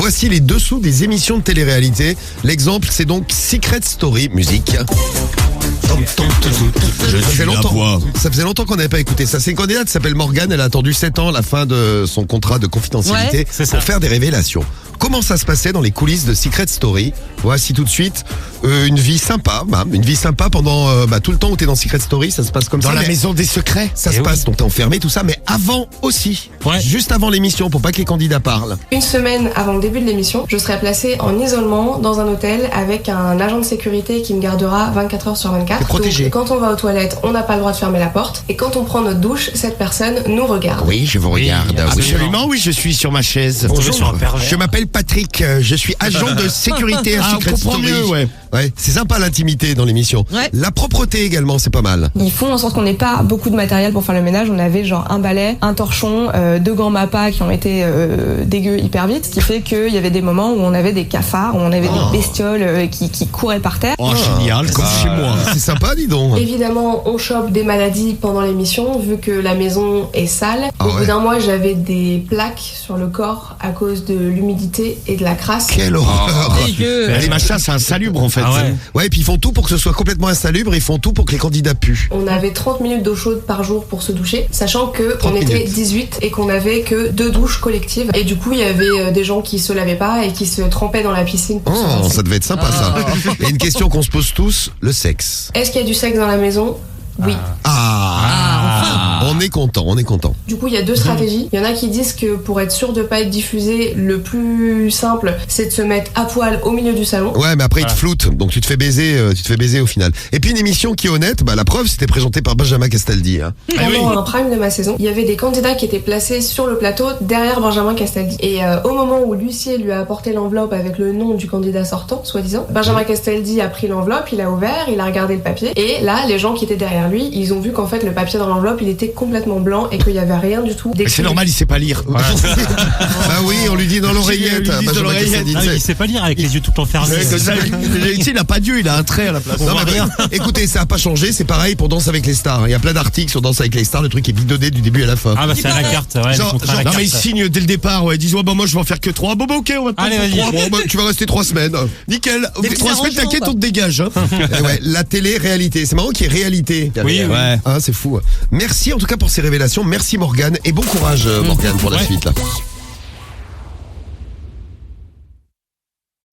Voici les dessous des émissions de télé-réalité. L'exemple, c'est donc Secret Story, musique. Ça faisait longtemps qu'on n'avait pas écouté ça. C'est une candidate qui s'appelle Morgane. Elle a attendu 7 ans la fin de son contrat de confidentialité pour faire des révélations. Comment ça se passait dans les coulisses de Secret Story? Voici tout de suite une vie sympa. Une vie sympa pendant tout le temps où t'es dans Secret Story. Ça se passe comme dans ça. Dans la maison des secrets. Ça se passe, donc t'es enfermé, tout ça. Mais avant aussi. Juste avant l'émission, pour pas que les candidats parlent. Une semaine avant le début de l'émission, je serai placée en isolement dans un hôtel avec un agent de sécurité qui me gardera 24 heures sur 24. Protégé. Donc, quand on va aux toilettes, on n'a pas le droit de fermer la porte. Et quand on prend notre douche, cette personne nous regarde. Oui, je vous regarde. Absolument, oui, je suis sur ma chaise. Bonjour, je m'appelle Patrick, je suis agent de sécurité à Secret Story. Ouais, c'est sympa l'intimité dans l'émission. La propreté également, c'est pas mal. Ils font en sorte qu'on n'ait pas beaucoup de matériel pour faire le ménage. On avait genre un balai, un torchon, 2 gants Mappa qui ont été dégueux hyper vite. Ce qui fait qu'il y avait des moments où on avait des cafards, où on avait des bestioles qui couraient par terre. Oh, génial, comme chez moi. C'est sympa, dis donc. Évidemment, on chope des maladies pendant l'émission, vu que la maison est sale. Au bout d'un mois, j'avais des plaques sur le corps à cause de l'humidité et de la crasse. Quelle horreur. Les machins, c'est insalubre en fait. Ouais, et puis ils font tout pour que ce soit complètement insalubre, ils font tout pour que les candidats puent. On avait 30 minutes d'eau chaude par jour pour se doucher, sachant qu'on était 18 et qu'on avait que 2 douches collectives. Et du coup, il y avait des gens qui se lavaient pas et qui se trempaient dans la piscine pour se rincer. Ça devait être sympa ça. Et une question qu'on se pose tous, le sexe. Est-ce qu'il y a du sexe dans la maison? Oui. On est content. Du coup, il y a 2 stratégies. Il y en a qui disent que pour être sûr de pas être diffusé, le plus simple, c'est de se mettre à poil au milieu du salon. Ouais, mais après ils te floutent, donc tu te fais baiser au final. Et puis une émission qui est honnête, la preuve, c'était présenté par Benjamin Castaldi. Pendant un prime de ma saison, il y avait des candidats qui étaient placés sur le plateau derrière Benjamin Castaldi. Et au moment où l'huissier lui a apporté l'enveloppe avec le nom du candidat sortant, soi-disant, Benjamin Castaldi a pris l'enveloppe, il a ouvert, il a regardé le papier. Et là, les gens qui étaient derrière lui, ils ont vu qu'en fait le papier dans l'enveloppe, il était complètement blanc et qu'il y avait rien du tout. Mais c'est normal, il sait pas lire. Oui, on lui dit dans l'oreillette. Il sait pas lire avec les yeux tout enfermés. Il a pas d'yeux, il a un trait à la place. Écoutez, ça a pas changé, c'est pareil pour Danse avec les stars. Il y a plein d'articles sur Danse avec les stars, le truc est bidonné du début à la fin. C'est à la carte, non mais ils signent dès le départ, ils disent moi je vais en faire que 3. Ok, on va te faire 3. Tu vas rester 3 semaines. Nickel. 3 semaines, t'inquiète, on te dégage. La télé-réalité, c'est marrant qu'il y ait réalité. Oui. C'est fou. Merci en tout cas pour ces révélations. Merci Morgane et bon courage Morgane pour la suite là.